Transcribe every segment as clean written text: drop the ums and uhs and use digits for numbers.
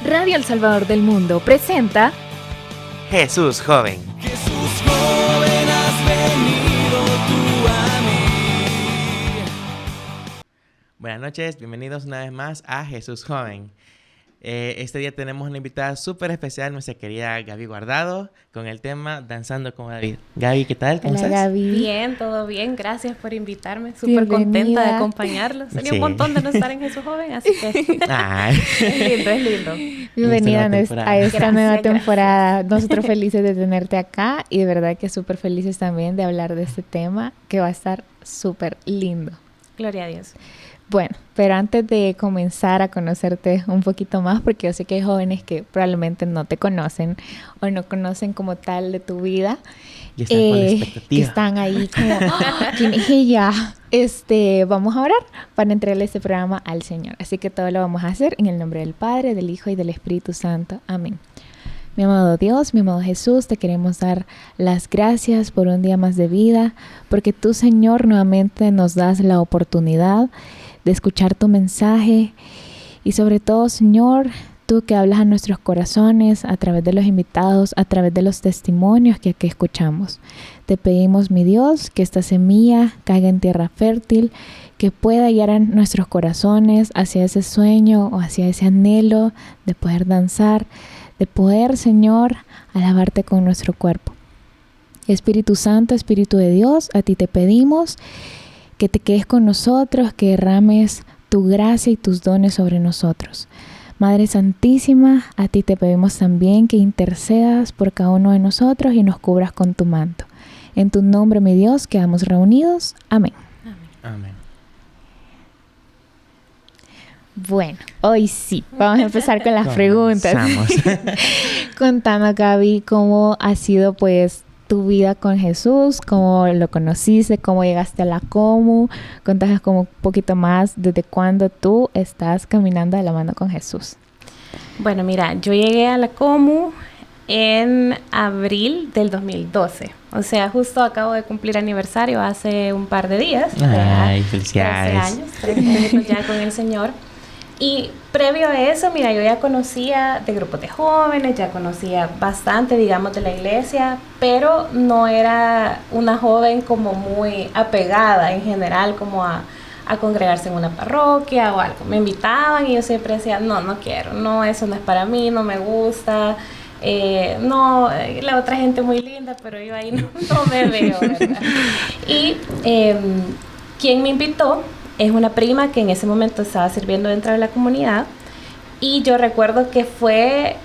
Radio El Salvador del Mundo presenta Jesús Joven. Jesús Joven, has venido tú a mí. Buenas noches, bienvenidos una vez más a Jesús Joven. Este día tenemos una invitada súper especial, nuestra querida Gaby Guardado, con el tema Danzando con David. Gaby, ¿qué tal? ¿Cómo estás? Gaby. Bien, todo bien. Gracias por invitarme. Súper contenta de acompañarlos. Tenía un montón de no estar en Jesús Joven, así que es lindo. Bienvenida a esta nueva temporada. Gracias. Nosotros felices de tenerte acá y de verdad que súper felices también de hablar de este tema que va a estar súper lindo. Gloria a Dios. Bueno, pero antes de comenzar a conocerte un poquito más, porque yo sé que hay jóvenes que probablemente no te conocen o no conocen como tal de tu vida. Y están con la expectativa. Que están ahí como, ¿quién es ella? Vamos a orar para entregarle este programa al Señor. Así que todo lo vamos a hacer en el nombre del Padre, del Hijo y del Espíritu Santo. Amén. Mi amado Dios, mi amado Jesús, te queremos dar las gracias por un día más de vida, porque tú, Señor, nuevamente nos das la oportunidad de escuchar tu mensaje y sobre todo, Señor, tú que hablas a nuestros corazones a través de los invitados, a través de los testimonios que aquí escuchamos. Te pedimos, mi Dios, que esta semilla caiga en tierra fértil, que pueda guiar a nuestros corazones hacia ese sueño o hacia ese anhelo de poder danzar, de poder, Señor, alabarte con nuestro cuerpo. Espíritu Santo, Espíritu de Dios, a ti te pedimos que te quedes con nosotros, que derrames tu gracia y tus dones sobre nosotros. Madre Santísima, a ti te pedimos también que intercedas por cada uno de nosotros y nos cubras con tu manto. En tu nombre, mi Dios, quedamos reunidos. Amén. Amén. Bueno, hoy sí, vamos a empezar con las preguntas. Contanos, Gaby, cómo ha sido pues tu vida con Jesús, cómo lo conociste, cómo llegaste a la Comu. Contanos como un poquito más desde cuándo tú estás caminando de la mano con Jesús. Bueno, mira, yo llegué a la Comu en abril del 2012. O sea, justo acabo de cumplir aniversario hace un par de días. Ay, felicidades. 13 años ya con el Señor. Y previo a eso, mira, yo ya conocía de grupos de jóvenes, ya conocía bastante, digamos, de la iglesia, pero no era una joven como muy apegada en general, como a congregarse en una parroquia o algo. Me invitaban y yo siempre decía, no quiero, no, eso no es para mí, no me gusta, no, la otra gente muy linda, pero yo ahí no me veo, ¿verdad? Y quien me invitó es una prima que en ese momento estaba sirviendo dentro de la comunidad y yo recuerdo que fue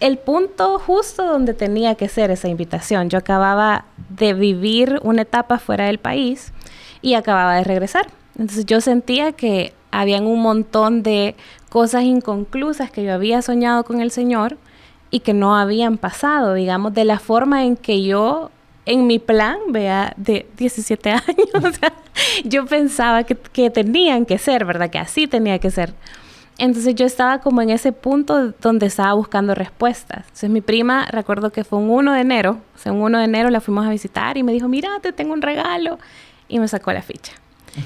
el punto justo donde tenía que ser esa invitación. Yo acababa de vivir una etapa fuera del país y acababa de regresar. Entonces yo sentía que habían un montón de cosas inconclusas que yo había soñado con el Señor y que no habían pasado, digamos, de la forma en que yo en mi plan, vea, de 17 años, o sea, yo pensaba que tenían que ser, ¿verdad? Que así tenía que ser. Entonces yo estaba como en ese punto donde estaba buscando respuestas. Entonces mi prima, recuerdo que fue un 1 de enero, o sea, un 1 de enero la fuimos a visitar y me dijo, mira, te tengo un regalo. Y me sacó la ficha.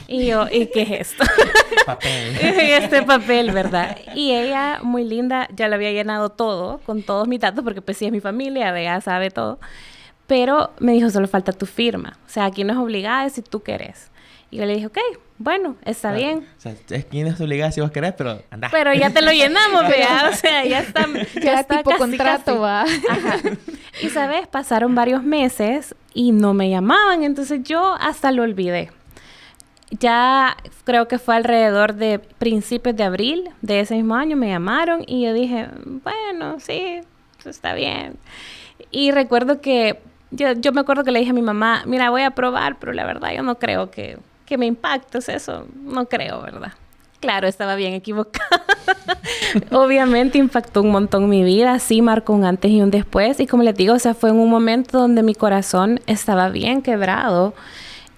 Y yo, ¿y qué es esto? Papel. Este papel, ¿verdad? Y ella, muy linda, ya lo había llenado todo, con todos mis datos, porque pues sí es mi familia, ya sabe todo. Pero me dijo, solo falta tu firma. O sea, aquí no es obligada, es si tú querés. Y yo le dije, ok, bueno, está bien. O sea, es que no es obligada si vos querés, pero andá. Pero ya te lo llenamos, vea. O sea, ya está tipo casi, contrato, casi. Va. Ajá. Y, ¿sabes? Pasaron varios meses y no me llamaban. Entonces, yo hasta lo olvidé. Ya creo que fue alrededor de principios de abril de ese mismo año me llamaron. Y yo dije, bueno, sí, está bien. Y recuerdo que yo me acuerdo que le dije a mi mamá, mira, voy a probar, pero la verdad yo no creo que me impacte, eso no creo, ¿verdad? Claro, estaba bien equivocada. Obviamente impactó un montón mi vida, sí marcó un antes y un después. Y como les digo, o sea, fue en un momento donde mi corazón estaba bien quebrado.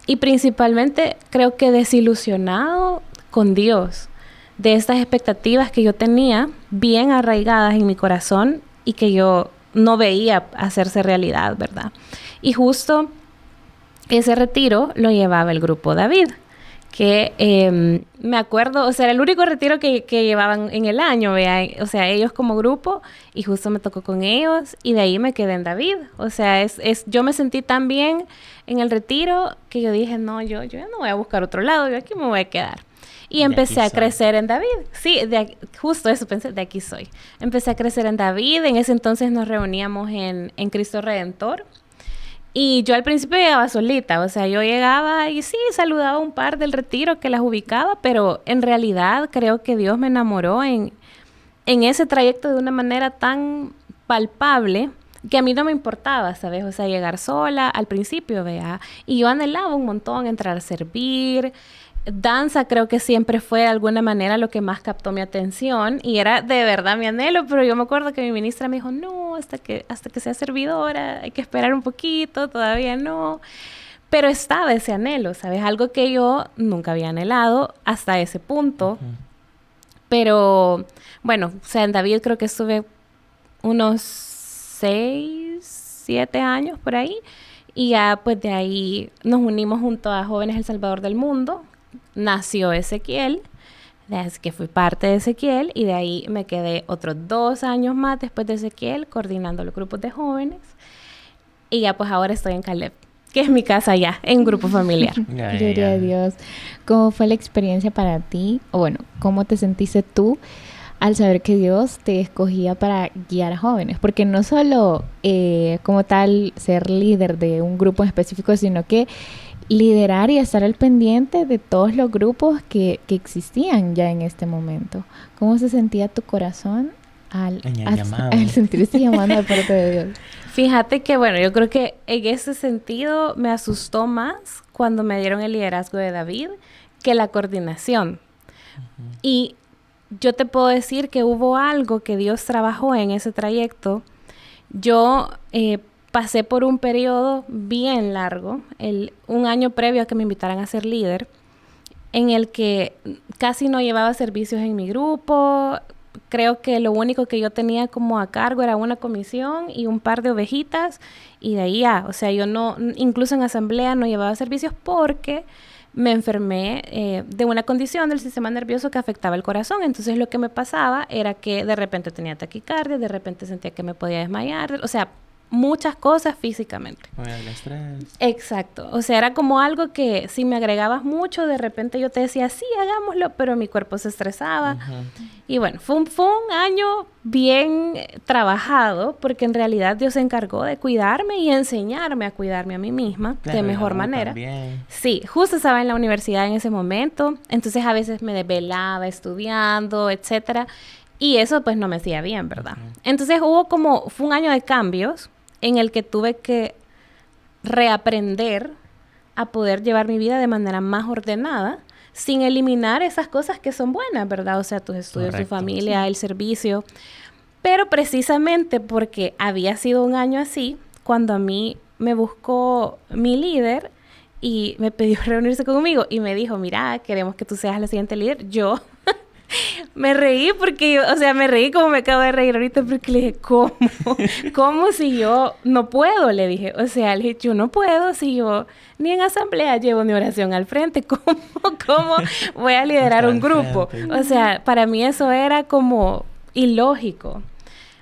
Y principalmente creo que desilusionado con Dios. De estas expectativas que yo tenía bien arraigadas en mi corazón y que yo no veía hacerse realidad, ¿verdad? Y justo ese retiro lo llevaba el grupo David, que me acuerdo, o sea, era el único retiro que llevaban en el año, vea, o sea, ellos como grupo, y justo me tocó con ellos, y de ahí me quedé en David. O sea, yo me sentí tan bien en el retiro que yo dije, no, yo ya no voy a buscar otro lado, yo aquí me voy a quedar. Y empecé a crecer en David. Sí, justo eso pensé, de aquí soy. Empecé a crecer en David. En ese entonces nos reuníamos en Cristo Redentor. Y yo al principio llegaba solita. O sea, yo llegaba y sí, saludaba a un par del retiro que las ubicaba. Pero en realidad creo que Dios me enamoró en ese trayecto de una manera tan palpable que a mí no me importaba, ¿sabes? O sea, llegar sola al principio, vea. Y yo anhelaba un montón entrar a servir. Danza creo que siempre fue de alguna manera lo que más captó mi atención y era de verdad mi anhelo, pero yo me acuerdo que mi ministra me dijo, no, hasta que sea servidora, hay que esperar un poquito, todavía no. Pero estaba ese anhelo, ¿sabes? Algo que yo nunca había anhelado hasta ese punto. Pero, bueno, o sea, en David creo que estuve unos 6, 7 años por ahí. Y ya pues de ahí nos unimos junto a Jóvenes El Salvador del Mundo. Nació Ezequiel, así que fui parte de Ezequiel y de ahí me quedé otros 2 años más después de Ezequiel coordinando los grupos de jóvenes y ya pues ahora estoy en Caleb, que es mi casa ya, en grupo familiar. Gloria a Dios. ¿Cómo fue la experiencia para ti? O bueno, ¿cómo te sentiste tú al saber que Dios te escogía para guiar a jóvenes? Porque no solo como tal ser líder de un grupo en específico, sino que liderar y estar al pendiente de todos los grupos que existían ya en este momento. ¿Cómo se sentía tu corazón al sentirse llamado de parte de Dios? Fíjate que, bueno, yo creo que en ese sentido me asustó más cuando me dieron el liderazgo de David que la coordinación. Y yo te puedo decir que hubo algo que Dios trabajó en ese trayecto. Yo pasé por un periodo bien largo, un año previo a que me invitaran a ser líder, en el que casi no llevaba servicios en mi grupo. Creo que lo único que yo tenía como a cargo era una comisión y un par de ovejitas, y de ahí ya, o sea, yo no, incluso en asamblea no llevaba servicios porque me enfermé de una condición del sistema nervioso que afectaba el corazón. Entonces lo que me pasaba era que de repente tenía taquicardia, de repente sentía que me podía desmayar, o sea, muchas cosas físicamente. El estrés. Exacto. O sea, era como algo que si me agregabas mucho, de repente yo te decía, sí, hagámoslo, pero mi cuerpo se estresaba. Y bueno, fue un año bien trabajado, porque en realidad Dios se encargó de cuidarme y enseñarme a cuidarme a mí misma de mejor manera. También. Sí, justo estaba en la universidad en ese momento, entonces a veces me desvelaba estudiando, etcétera, y eso pues no me hacía bien, ¿verdad? Entonces fue un año de cambios en el que tuve que reaprender a poder llevar mi vida de manera más ordenada, sin eliminar esas cosas que son buenas, ¿verdad? O sea, tus estudios, tu familia, el servicio. Pero precisamente porque había sido un año así, cuando a mí me buscó mi líder y me pidió reunirse conmigo y me dijo, mira, queremos que tú seas la siguiente líder, yo me reí porque me reí como me acabo de reír ahorita, porque le dije, ¿cómo? ¿Cómo si yo no puedo? Le dije, o sea, le dije, yo no puedo si yo ni en asamblea llevo mi oración al frente. ¿Cómo voy a liderar un grupo? O sea, para mí eso era como ilógico.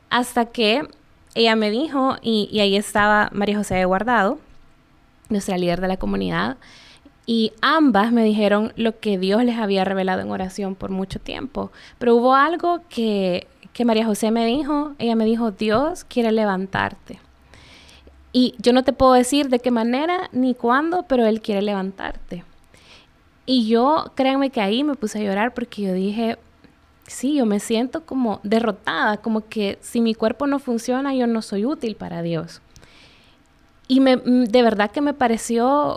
Hasta que ella me dijo, y ahí estaba María José de Guardado, nuestra líder de la comunidad, y ambas me dijeron lo que Dios les había revelado en oración por mucho tiempo. Pero hubo algo que María José me dijo. Ella me dijo, Dios quiere levantarte. Y yo no te puedo decir de qué manera ni cuándo, pero Él quiere levantarte. Y yo, créanme que ahí me puse a llorar porque yo dije, sí, yo me siento como derrotada, como que si mi cuerpo no funciona, yo no soy útil para Dios. Y de verdad que me pareció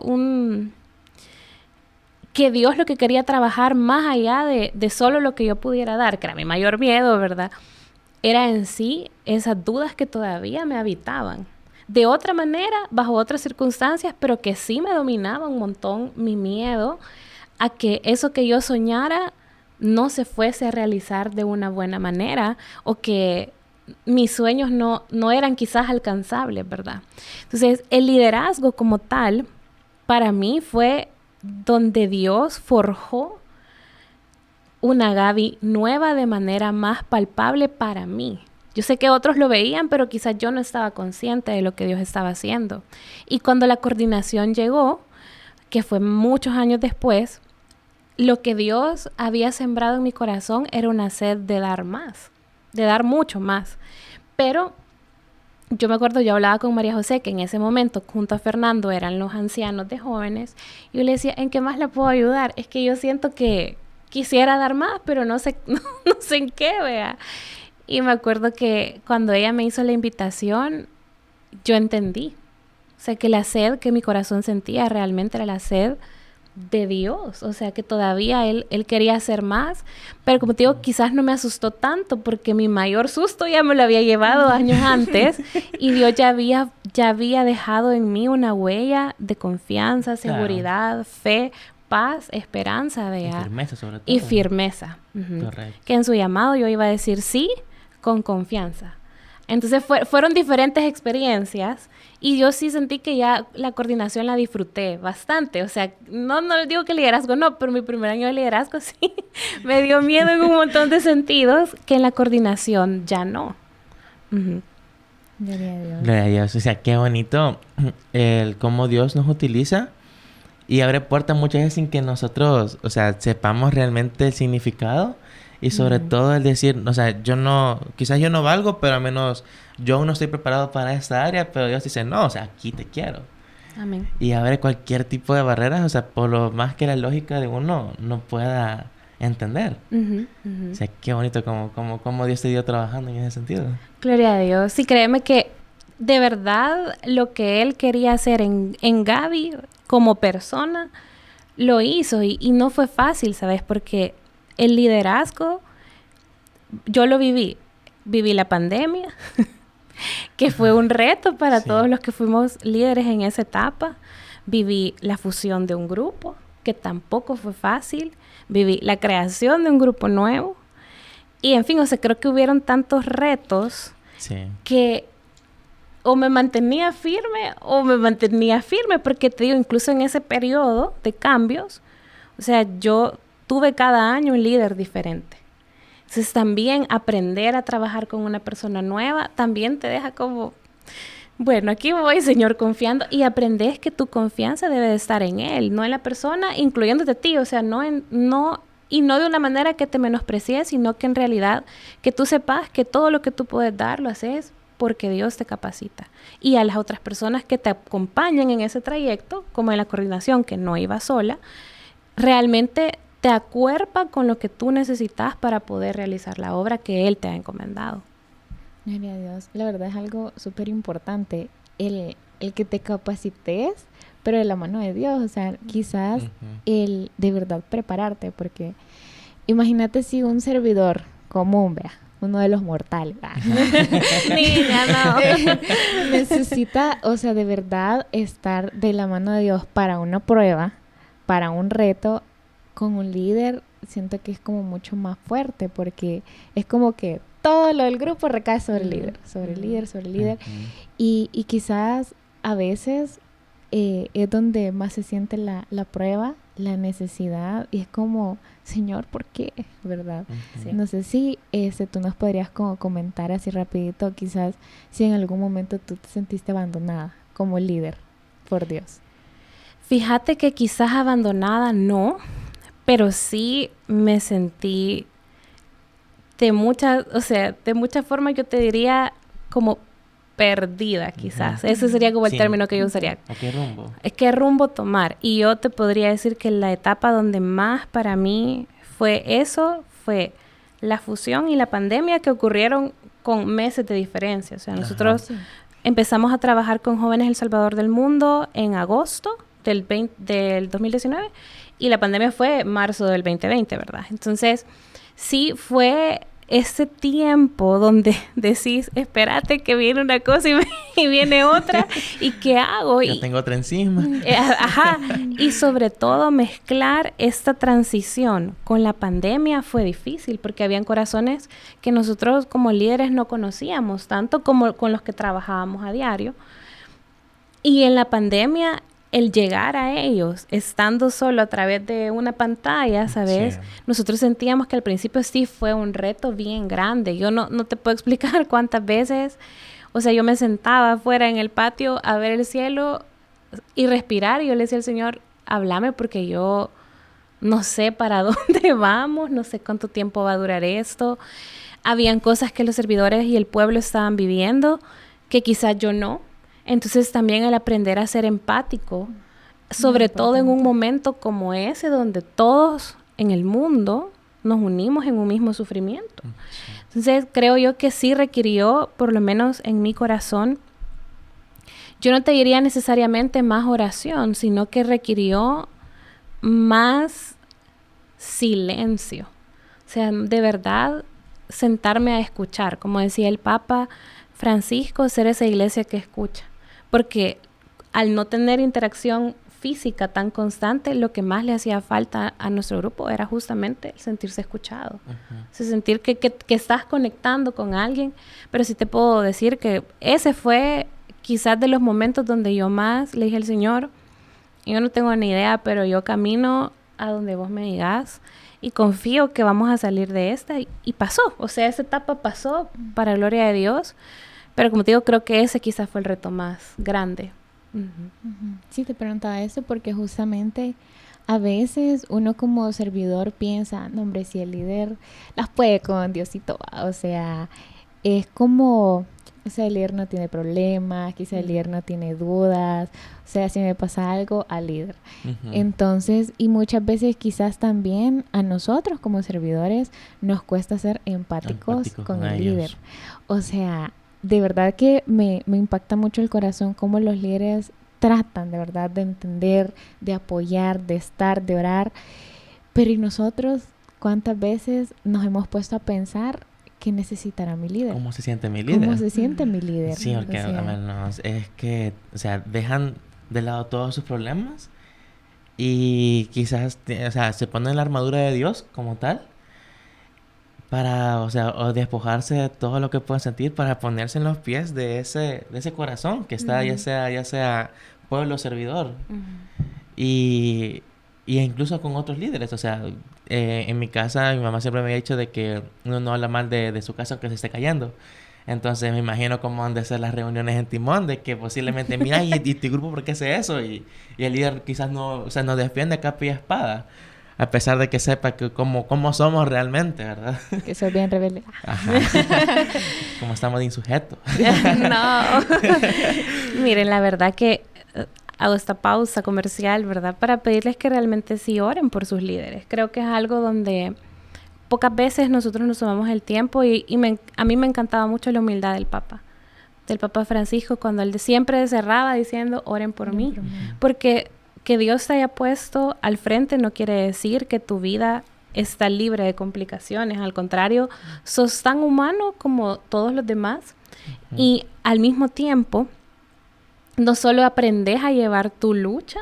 que Dios lo que quería trabajar más allá de solo lo que yo pudiera dar, que era mi mayor miedo, ¿verdad? Era en sí esas dudas que todavía me habitaban. De otra manera, bajo otras circunstancias, pero que sí me dominaba un montón mi miedo a que eso que yo soñara no se fuese a realizar de una buena manera, o que mis sueños no eran quizás alcanzables, ¿verdad? Entonces, el liderazgo como tal, para mí fue donde Dios forjó una Gaby nueva de manera más palpable para mí. Yo sé que otros lo veían, pero quizás yo no estaba consciente de lo que Dios estaba haciendo. Y cuando la coordinación llegó, que fue muchos años después, lo que Dios había sembrado en mi corazón era una sed de dar más, de dar mucho más. Pero yo me acuerdo, yo hablaba con María José, que en ese momento, junto a Fernando, eran los ancianos de jóvenes, y yo le decía, ¿en qué más la puedo ayudar? Es que yo siento que quisiera dar más, pero no sé, no sé en qué, vea. Y me acuerdo que cuando ella me hizo la invitación, yo entendí. O sea, que la sed que mi corazón sentía realmente era la sed de Dios. O sea, que todavía Él quería hacer más. Pero como te digo, quizás no me asustó tanto porque mi mayor susto ya me lo había llevado años antes. Y Dios ya había dejado en mí una huella de confianza, seguridad, fe, paz, esperanza, vea. Y firmeza, sobre todo. Y firmeza. Ujú. Correcto. Que en su llamado yo iba a decir sí con confianza. Entonces fueron diferentes experiencias y yo sí sentí que ya la coordinación la disfruté bastante. O sea, no digo que liderazgo no, pero mi primer año de liderazgo sí me dio miedo en un montón de sentidos que en la coordinación ya no. Ujú. Gloria a Dios. Gloria a Dios. O sea, qué bonito el cómo Dios nos utiliza y abre puertas muchas veces sin que nosotros, o sea, sepamos realmente el significado. Y sobre todo el decir, o sea, quizás yo no valgo, pero al menos yo aún no estoy preparado para esta área, pero Dios dice, no, o sea, aquí te quiero. Amén. Y abre cualquier tipo de barreras, o sea, por lo más que la lógica de uno no pueda entender. Ujú, ujú. O sea, qué bonito como Dios te dio trabajando en ese sentido. Gloria a Dios. Sí, créeme que de verdad lo que Él quería hacer en Gaby como persona, lo hizo y no fue fácil, ¿sabes? Porque el liderazgo, yo lo viví la pandemia, que fue un reto para Sí. todos los que fuimos líderes en esa etapa. Viví la fusión de un grupo, que tampoco fue fácil. Viví la creación de un grupo nuevo. Y en fin, o sea, creo que hubieron tantos retos Sí. que o me mantenía firme, porque te digo, incluso en ese periodo de cambios, o sea, yo tuve cada año un líder diferente. Entonces también aprender a trabajar con una persona nueva también te deja como, bueno, aquí voy, Señor, confiando, y aprendes que tu confianza debe de estar en Él, no en la persona, incluyéndote a ti, o sea, no de una manera que te menosprecies, sino que en realidad que tú sepas que todo lo que tú puedes dar lo haces porque Dios te capacita. Y a las otras personas que te acompañan en ese trayecto, como en la coordinación, que no iba sola, realmente te acuerpa con lo que tú necesitas para poder realizar la obra que Él te ha encomendado. Gloria a Dios. La verdad es algo súper importante el que te capacites, pero de la mano de Dios. O sea, quizás Ujú. el de verdad prepararte, porque imagínate si un servidor común, vea, uno de los mortales, Niña, no. necesita, o sea, de verdad estar de la mano de Dios para una prueba, para un reto, con un líder, siento que es como mucho más fuerte, porque es como que todo lo del grupo recae sobre el líder, sobre el líder, sobre el líder. Ujú. Y quizás a veces es donde más se siente la prueba, la necesidad, y es como, Señor, ¿por qué? ¿Verdad? Ujú. No sé si tú nos podrías como comentar así rapidito, quizás si en algún momento tú te sentiste abandonada como líder por Dios. Fíjate que quizás abandonada no, pero sí me sentí de muchas formas, yo te diría como perdida quizás. Ujú. Ese sería como el Sí. término que yo usaría. ¿A qué rumbo? ¿Qué rumbo tomar? Y yo te podría decir que la etapa donde más para mí fue la fusión y la pandemia, que ocurrieron con meses de diferencia. O sea, nosotros Sí. empezamos a trabajar con Jóvenes El Salvador del Mundo en agosto del 2019 y la pandemia fue marzo del 2020, ¿verdad? Entonces, sí fue ese tiempo donde decís, espérate que viene una cosa y viene otra, ¿y qué hago? Ya tengo otra encima. Ajá, y sobre todo mezclar esta transición con la pandemia fue difícil porque habían corazones que nosotros como líderes no conocíamos tanto como con los que trabajábamos a diario. Y en la pandemia el llegar a ellos, estando solo a través de una pantalla, ¿sabes? Sí. Nosotros sentíamos que al principio sí fue un reto bien grande. Yo no te puedo explicar cuántas veces, o sea, yo me sentaba afuera en el patio a ver el cielo y respirar, y yo le decía al Señor, háblame porque yo no sé para dónde vamos, no sé cuánto tiempo va a durar esto. Habían cosas que los servidores y el pueblo estaban viviendo que quizás yo no. Entonces también el aprender a ser empático, sobre todo en un momento como ese donde todos en el mundo nos unimos en un mismo sufrimiento. Entonces creo yo que sí requirió, por lo menos en mi corazón, yo no te diría necesariamente más oración, sino que requirió más silencio. O sea, de verdad sentarme a escuchar, como decía el Papa Francisco, ser esa iglesia que escucha. Porque al no tener interacción física tan constante, lo que más le hacía falta a nuestro grupo era justamente el sentirse escuchado. O sea, sentir que estás conectando con alguien. Pero sí te puedo decir que ese fue quizás de los momentos donde yo más le dije al Señor, yo no tengo ni idea, pero yo camino a donde vos me digas y confío que vamos a salir de esta. Y pasó, o sea, esa etapa pasó para gloria de Dios. Pero como te digo, creo que ese quizás fue el reto más grande. Sí, te preguntaba eso porque justamente a veces uno como servidor piensa, no hombre, si el líder las puede con Diosito, o sea, es como, o sea, el líder no tiene problemas, quizá el líder no tiene dudas, o sea, si me pasa algo, al líder. Entonces, y muchas veces quizás también a nosotros como servidores nos cuesta ser empáticos con el líder. O sea, de verdad que me impacta mucho el corazón cómo los líderes tratan de verdad de entender, de apoyar, de estar, de orar. Pero ¿y nosotros cuántas veces nos hemos puesto a pensar qué necesitará mi líder? ¿Cómo se siente mi líder? ¿Cómo se siente mi líder? Sí, porque es que, o sea, dejan de lado todos sus problemas y quizás, o sea, se ponen la armadura de Dios como tal para, o sea, o despojarse de todo lo que pueden sentir para ponerse en los pies de ese corazón que está ya sea pueblo servidor y incluso con otros líderes. O sea, en mi casa mi mamá siempre me ha dicho de que uno no habla mal de su casa aunque se esté cayendo. Entonces me imagino cómo han de ser las reuniones en Timón, de que posiblemente, mira, ¿y tu grupo por qué hace eso? Y el líder quizás no, o sea, nos defiende a capa y espada, a pesar de que sepa que cómo somos realmente, ¿verdad? Que soy bien rebelde. Ajá. Como estamos de insujetos. No. Miren, la verdad que hago esta pausa comercial, ¿verdad? Para pedirles que realmente sí oren por sus líderes. Creo que es algo donde pocas veces nosotros nos tomamos el tiempo y a mí me encantaba mucho la humildad del Papa Francisco, cuando él siempre cerraba diciendo, oren por mí. Porque que Dios te haya puesto al frente no quiere decir que tu vida está libre de complicaciones. Al contrario, sos tan humano como todos los demás. Y al mismo tiempo, no solo aprendes a llevar tu lucha,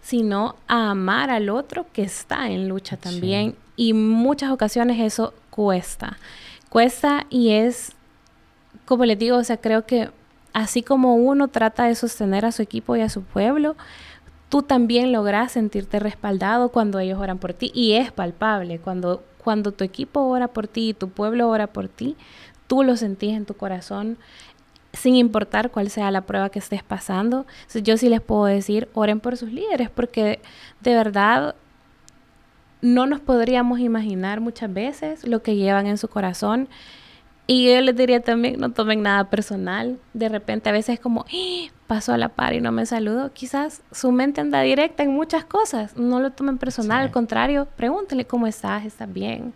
sino a amar al otro que está en lucha también. Y en muchas ocasiones eso cuesta. Cuesta y es, como les digo, o sea, creo que así como uno trata de sostener a su equipo y a su pueblo, tú también logras sentirte respaldado cuando ellos oran por ti. Y es palpable. Cuando tu equipo ora por ti y tu pueblo ora por ti, tú lo sentís en tu corazón, sin importar cuál sea la prueba que estés pasando. Entonces, yo sí les puedo decir, oren por sus líderes, porque de verdad no nos podríamos imaginar muchas veces lo que llevan en su corazón. Y yo les diría también, no tomen nada personal. De repente a veces es como, pasó a la par y no me saludó. Quizás su mente anda directa en muchas cosas. No lo tomen personal, al contrario, pregúntenle cómo estás, ¿estás bien?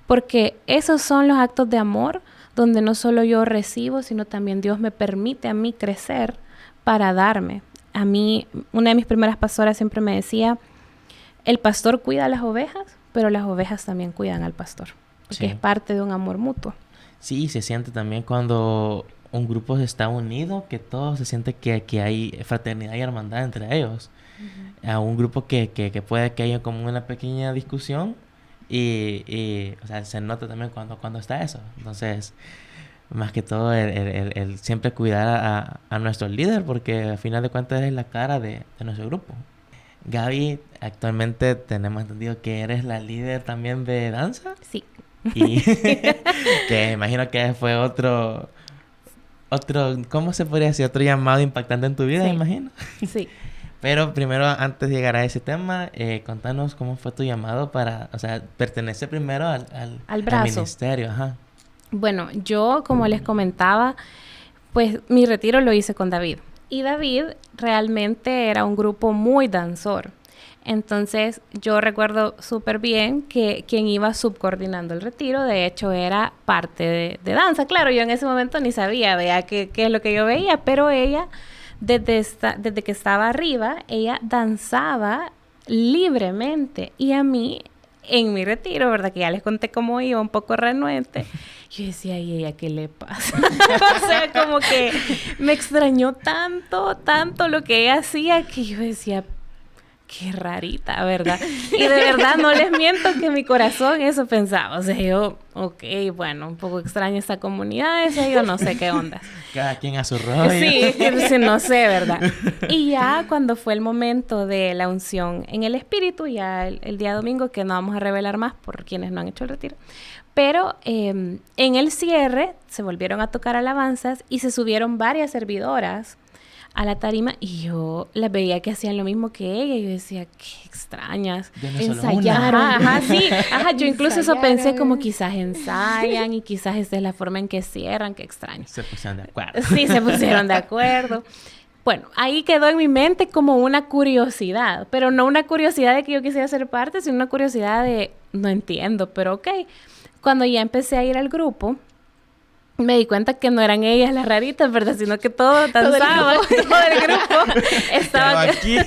Porque esos son los actos de amor donde no solo yo recibo, sino también Dios me permite a mí crecer para darme. A mí, una de mis primeras pastoras siempre me decía, el pastor cuida a las ovejas, pero las ovejas también cuidan al pastor, porque es parte de un amor mutuo. Sí, se siente también cuando un grupo está unido, que todo se siente que hay fraternidad y hermandad entre ellos. A un grupo que puede que haya como una pequeña discusión y o sea, se nota también cuando está eso. Entonces, más que todo el siempre cuidar a nuestro líder, porque al final de cuentas es la cara de nuestro grupo. Gaby, actualmente tenemos entendido que eres la líder también de danza. Sí. Y que imagino que fue otro, ¿cómo se podría decir? Otro llamado impactante en tu vida, Sí. imagino. Sí. Pero primero, antes de llegar a ese tema, contanos cómo fue tu llamado para, o sea, pertenece primero al brazo. ministerio, ajá. Bueno, yo, como les comentaba, pues mi retiro lo hice con David. Y David realmente era un grupo muy danzor. Entonces, yo recuerdo súper bien que quien iba subcoordinando el retiro, de hecho, era parte de danza. Claro, yo en ese momento ni sabía, vea, qué es lo que yo veía, pero ella, desde que estaba arriba, ella danzaba libremente. Y a mí, en mi retiro, ¿verdad? Que ya les conté cómo iba, un poco renuente. Yo decía, ¿y ella qué le pasa? O sea, como que me extrañó tanto lo que ella hacía, que yo decía, qué rarita, ¿verdad? Y de verdad no les miento que mi corazón eso pensaba. O sea, yo, ok, bueno, un poco extraña esta comunidad, esa yo no sé qué onda. Cada quien a su rollo. Sí, no sé, ¿verdad? Y ya cuando fue el momento de la unción en el espíritu, ya el día domingo, que no vamos a revelar más por quienes no han hecho el retiro, pero en el cierre se volvieron a tocar alabanzas y se subieron varias servidoras a la tarima y yo las veía que hacían lo mismo que ella y yo decía, qué extrañas. Yo no solo Ensayaron. una. Ajá, sí, ajá, yo incluso eso Ensayaron. pensé como quizás ensayan y quizás esta es la forma en que cierran, qué extraño. Se pusieron de acuerdo. Sí, se pusieron de acuerdo. Bueno, ahí quedó en mi mente como una curiosidad, pero no una curiosidad de que yo quisiera ser parte, sino una curiosidad de, no entiendo, pero ok. Cuando ya empecé a ir al grupo, me di cuenta que no eran ellas las raritas, ¿verdad? Sino que todos danzaban, todo el grupo estaba... Pero aquí.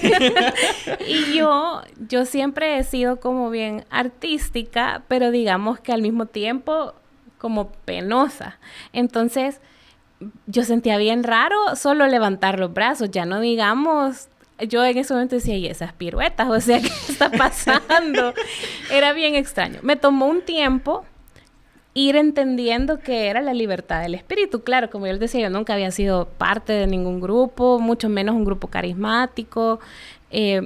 Y yo siempre he sido como bien artística, pero digamos que al mismo tiempo como penosa. Entonces, yo sentía bien raro solo levantar los brazos, ya no digamos... Yo en ese momento decía, ¿y esas piruetas? O sea, ¿qué está pasando? Era bien extraño. Me tomó un tiempo ir entendiendo que era la libertad del espíritu. Claro, como yo les decía, yo nunca había sido parte de ningún grupo, mucho menos un grupo carismático.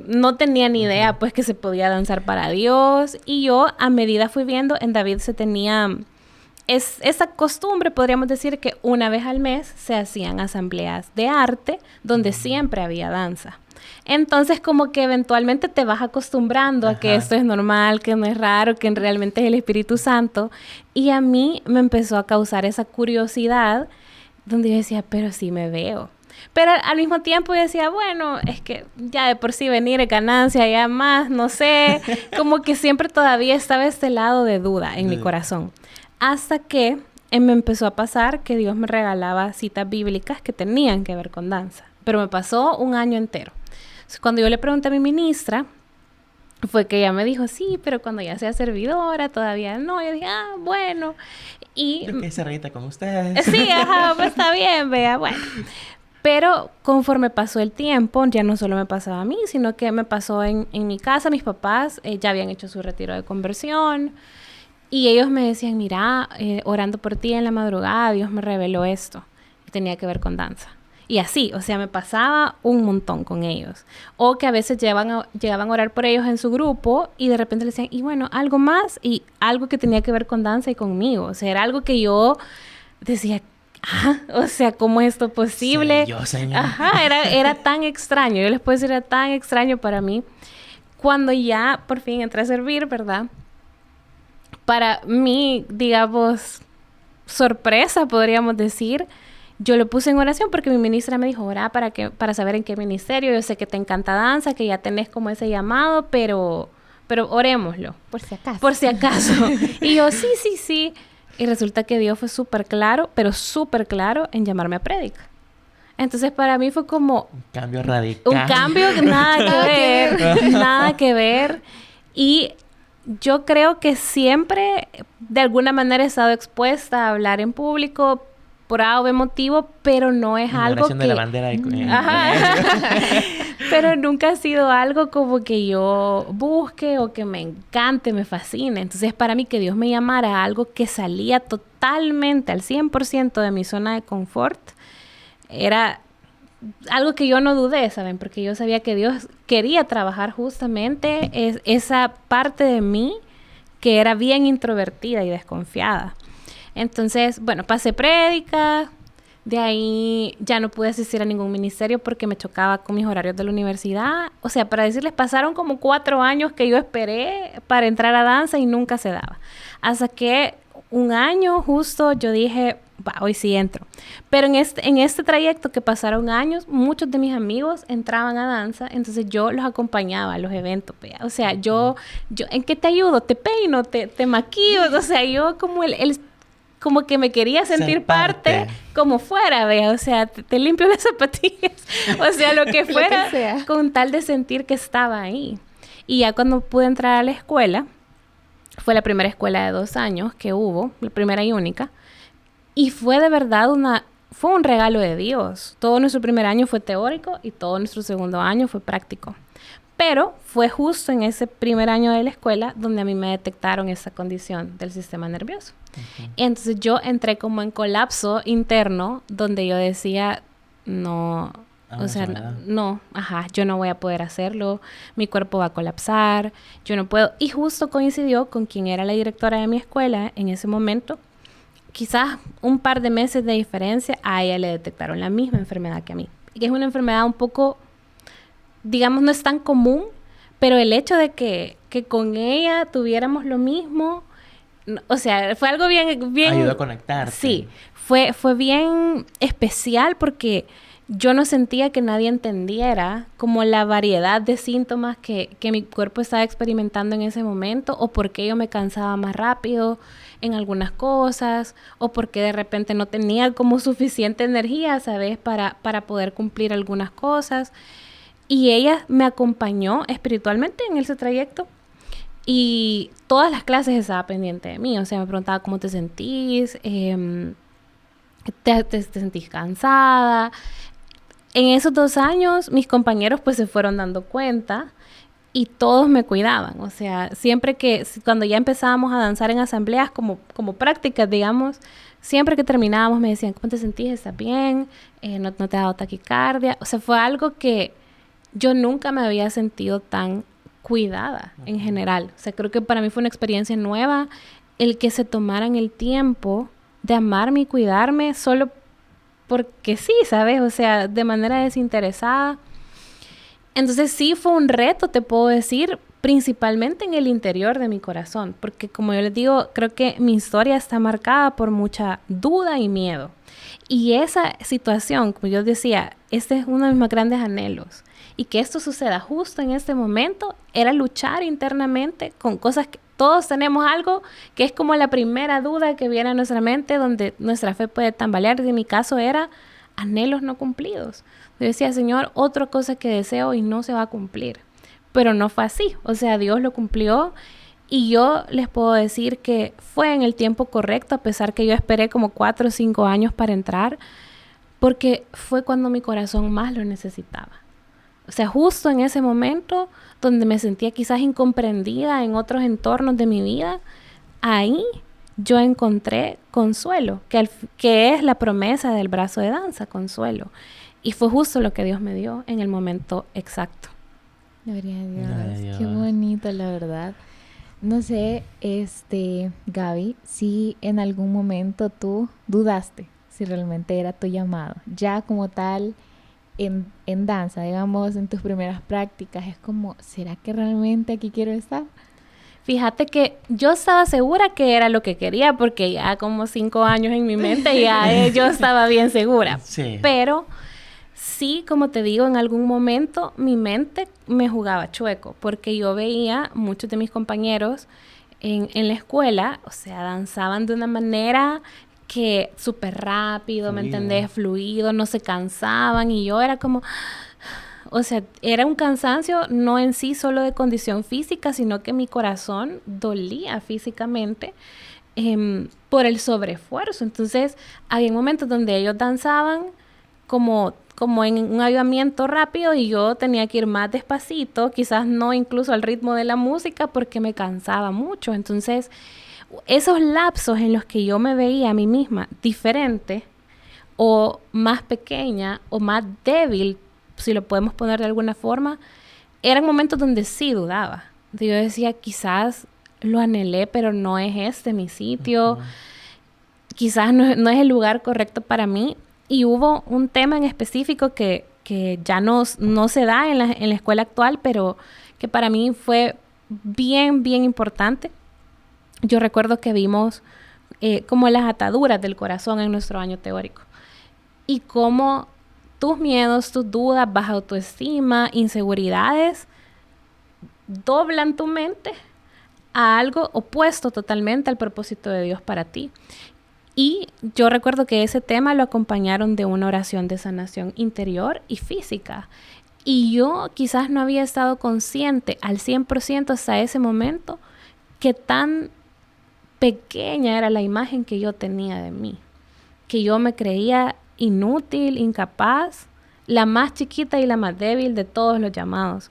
No tenía ni idea, pues, que se podía danzar para Dios. Y yo, a medida fui viendo, en David se tenía... esa costumbre, podríamos decir, que una vez al mes se hacían asambleas de arte donde siempre había danza. Entonces, como que eventualmente te vas acostumbrando a que esto es normal, que no es raro, que realmente es el Espíritu Santo. Y a mí me empezó a causar esa curiosidad donde yo decía, pero sí me veo. Pero al mismo tiempo yo decía, bueno, es que ya de por sí venir es ganancia, ya más, no sé. Como que siempre todavía estaba este lado de duda en mi corazón. Hasta que me empezó a pasar que Dios me regalaba citas bíblicas que tenían que ver con danza. Pero me pasó un año entero. Cuando yo le pregunté a mi ministra, fue que ella me dijo, sí, pero cuando ya sea servidora, todavía no. Yo dije, bueno. Y Yo que se reíta con ustedes. sí, ajá, pues está bien, vea, bueno. Pero conforme pasó el tiempo, ya no solo me pasaba a mí, sino que me pasó en mi casa. Mis papás ya habían hecho su retiro de conversión. Y ellos me decían, mira, orando por ti en la madrugada, Dios me reveló esto. Y tenía que ver con danza. Y así, o sea, me pasaba un montón con ellos. O que a veces llegaban a orar por ellos en su grupo y de repente le decían, y bueno, algo más y algo que tenía que ver con danza y conmigo. O sea, era algo que yo decía, o sea, ¿cómo es esto posible? Sí, yo, señor. Ajá, era tan extraño. Yo les puedo decir, era tan extraño para mí. Cuando ya por fin entré a servir, ¿verdad? Para mí, digamos, sorpresa, podríamos decir, yo lo puse en oración porque mi ministra me dijo, ora para saber en qué ministerio. Yo sé que te encanta danza, que ya tenés como ese llamado, pero orémoslo. Por si acaso. Por si acaso. Y yo, sí. Y resulta que Dios fue súper claro, pero súper claro en llamarme a prédica. Entonces, para mí fue como... Un cambio radical. Un cambio que nada que ver. Y yo creo que siempre, de alguna manera, he estado expuesta a hablar en público por A o B motivo, pero no es algo que... de la bandera de... Ajá. Pero nunca ha sido algo como que yo busque o que me encante, me fascine. Entonces, para mí, que Dios me llamara a algo que salía totalmente al 100% de mi zona de confort, era algo que yo no dudé, ¿saben? Porque yo sabía que Dios quería trabajar justamente esa parte de mí que era bien introvertida y desconfiada. Entonces, bueno, pasé prédica, de ahí ya no pude asistir a ningún ministerio porque me chocaba con mis horarios de la universidad. O sea, para decirles, pasaron como 4 años que yo esperé para entrar a danza y nunca se daba. Hasta que un año justo yo dije, va, hoy sí entro. Pero en este trayecto que pasaron años, muchos de mis amigos entraban a danza, entonces yo los acompañaba a los eventos. Vea. O sea, yo, ¿en qué te ayudo? ¿Te peino? ¿Te maquillo? O sea, yo como como que me quería sentir parte como fuera, vea, o sea, te limpio las zapatillas, o sea, lo que fuera, Lo que sea. con tal de sentir que estaba ahí. Y ya cuando pude entrar a la escuela, fue la primera escuela de 2 años que hubo, la primera y única, y fue de verdad fue un regalo de Dios. Todo nuestro primer año fue teórico y todo nuestro segundo año fue práctico. Pero fue justo en ese primer año de la escuela donde a mí me detectaron esa condición del sistema nervioso. Entonces yo entré como en colapso interno donde yo decía, no, o sea, yo no voy a poder hacerlo, mi cuerpo va a colapsar, yo no puedo. Y justo coincidió con quien era la directora de mi escuela en ese momento. Quizás un par de meses de diferencia, a ella le detectaron la misma enfermedad que a mí. Que es una enfermedad un poco, digamos, no es tan común, pero el hecho de que con ella tuviéramos lo mismo, o sea, fue algo bien... Ayudó a conectarte. Sí, fue bien especial porque yo no sentía que nadie entendiera como la variedad de síntomas que mi cuerpo estaba experimentando en ese momento, o por qué yo me cansaba más rápido en algunas cosas, o por qué de repente no tenía como suficiente energía, ¿sabes? Para poder cumplir algunas cosas. Y ella me acompañó espiritualmente en ese trayecto. Y todas las clases estaba pendiente de mí. O sea, me preguntaba cómo te sentís, te sentís cansada. En esos 2 años, mis compañeros pues se fueron dando cuenta y todos me cuidaban. O sea, cuando ya empezábamos a danzar en asambleas como prácticas, digamos, siempre que terminábamos me decían, ¿cómo te sentís? ¿Estás bien? ¿No te ha dado taquicardia? O sea, fue algo que yo nunca me había sentido tan cuidada en general. O sea, creo que para mí fue una experiencia nueva el que se tomaran el tiempo de amarme y cuidarme solo porque sí, ¿sabes? O sea, de manera desinteresada. Entonces sí fue un reto, te puedo decir, principalmente en el interior de mi corazón, porque como yo les digo, creo que mi historia está marcada por mucha duda y miedo. Y esa situación, como yo decía, este es uno de mis más grandes anhelos. Y que esto suceda justo en este momento era luchar internamente con cosas que todos tenemos algo que es como la primera duda que viene a nuestra mente, donde nuestra fe puede tambalear. Y en mi caso era anhelos no cumplidos. Yo decía, Señor, otra cosa que deseo y no se va a cumplir. Pero no fue así. O sea, Dios lo cumplió. Y yo les puedo decir que fue en el tiempo correcto, a pesar que yo esperé como 4 o 5 años para entrar, porque fue cuando mi corazón más lo necesitaba. O sea, justo en ese momento donde me sentía quizás incomprendida en otros entornos de mi vida, ahí yo encontré consuelo, que es la promesa del brazo de danza, consuelo. Y fue justo lo que Dios me dio en el momento exacto. Gloria a Dios. Gloria a Dios. Qué bonito, la verdad. No sé, Gaby, si en algún momento tú dudaste si realmente era tu llamado, ya como tal en danza, digamos, en tus primeras prácticas, es como, ¿será que realmente aquí quiero estar? Fíjate que yo estaba segura que era lo que quería, porque ya como 5 años en mi mente ya yo estaba bien segura. Sí. Pero sí, como te digo, en algún momento mi mente me jugaba chueco, porque yo veía muchos de mis compañeros en la escuela, o sea, danzaban de una manera que súper rápido, ¿me entendés? Fluido, no se cansaban, y yo era como... O sea, era un cansancio no en sí solo de condición física, sino que mi corazón dolía físicamente por el sobreesfuerzo. Entonces, había momentos donde ellos danzaban como en un avivamiento rápido y yo tenía que ir más despacito, quizás no incluso al ritmo de la música porque me cansaba mucho. Entonces, esos lapsos en los que yo me veía a mí misma diferente o más pequeña o más débil, si lo podemos poner de alguna forma, eran momentos donde sí dudaba. Yo decía, quizás lo anhelé, pero no es este mi sitio. Quizás no es el lugar correcto para mí. Y hubo un tema en específico que ya no se da en la escuela actual, pero que para mí fue bien, bien importante. Yo recuerdo que vimos como las ataduras del corazón en nuestro año teórico. Y cómo tus miedos, tus dudas, baja autoestima, inseguridades, doblan tu mente a algo opuesto totalmente al propósito de Dios para ti. Y yo recuerdo que ese tema lo acompañaron de una oración de sanación interior y física. Y yo quizás no había estado consciente al 100% hasta ese momento que tan pequeña era la imagen que yo tenía de mí. Que yo me creía inútil, incapaz, la más chiquita y la más débil de todos los llamados.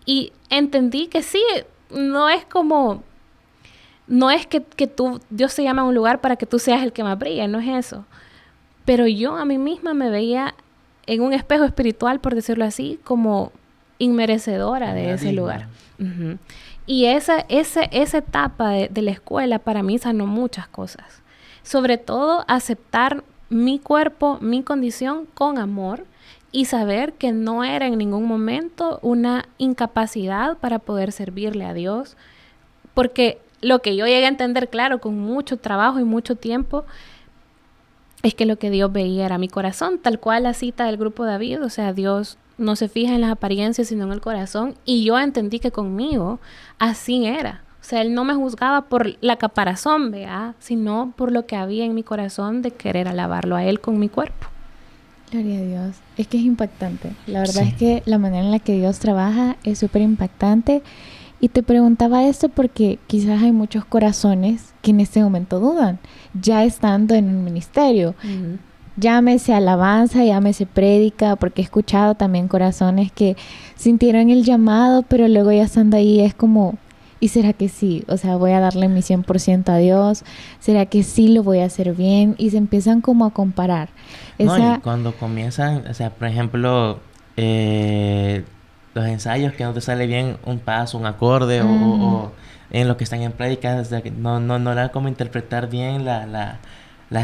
Y entendí que sí, no es que Dios te llama a un lugar para que tú seas el que más brilla, no es eso. Pero yo a mí misma me veía en un espejo espiritual, por decirlo así, como inmerecedora de ese lugar. Uh-huh. Y esa etapa de la escuela para mí sanó muchas cosas. Sobre todo aceptar mi cuerpo, mi condición con amor y saber que no era en ningún momento una incapacidad para poder servirle a Dios. Porque lo que yo llegué a entender, claro, con mucho trabajo y mucho tiempo, es que lo que Dios veía era mi corazón, tal cual la cita del grupo David. O sea, Dios no se fija en las apariencias, sino en el corazón. Y yo entendí que conmigo así era. O sea, Él no me juzgaba por la caparazón, ¿vea? Sino por lo que había en mi corazón de querer alabarlo a Él con mi cuerpo. Gloria a Dios. Es que es impactante. La verdad es que la manera en la que Dios trabaja es súper impactante. Y te preguntaba esto porque quizás hay muchos corazones que en este momento dudan, ya estando en un ministerio. Uh-huh. Llámese alabanza, llámese prédica, porque he escuchado también corazones que sintieron el llamado, pero luego ya estando ahí es como, ¿y será que sí? O sea, voy a darle mi 100% a Dios. ¿Será que sí lo voy a hacer bien? Y se empiezan como a comparar. Y cuando comienzan, o sea, por ejemplo, los ensayos que no te sale bien un paso, un acorde, o en lo que están en prédicas, o sea, que no era como interpretar bien la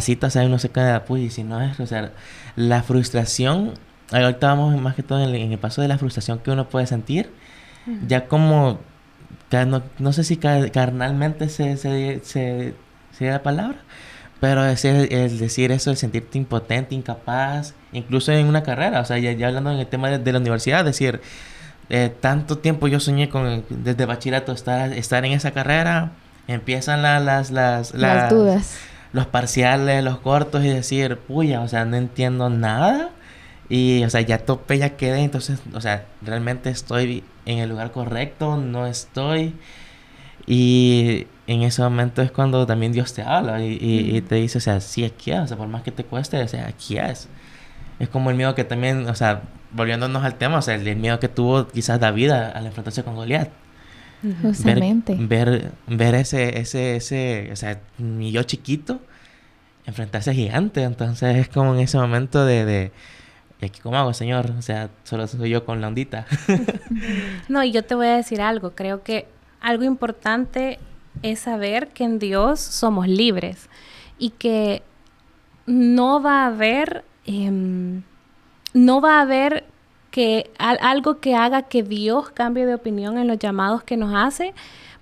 cita, o sea, no sé qué, pues, si no es, o sea, la frustración, ahorita vamos más que todo en el paso de la frustración que uno puede sentir, ya como, no sé si carnalmente se la palabra, pero es el decir eso, el sentirte impotente, incapaz, incluso en una carrera, o sea, ya hablando en el tema de la universidad, decir, tanto tiempo yo soñé desde bachillerato estar en esa carrera, empiezan las dudas, los parciales, los cortos, y decir, puya, o sea, no entiendo nada, y, o sea, ya topé, ya quedé, entonces, o sea, realmente estoy en el lugar correcto, no estoy, y en ese momento es cuando también Dios te habla y te dice, o sea, sí, aquí es, o sea, por más que te cueste, o sea, aquí es como el miedo que también, o sea, volviéndonos al tema, o sea, el miedo que tuvo quizás David al enfrentarse con Goliat. Justamente. Ver ese, o sea, mi yo chiquito enfrentarse a gigante. Entonces es como en ese momento de ¿y aquí cómo hago, Señor? O sea, solo soy yo con la ondita. No, y yo te voy a decir algo. Creo que algo importante es saber que en Dios somos libres y que no va a haber que algo que haga que Dios cambie de opinión en los llamados que nos hace,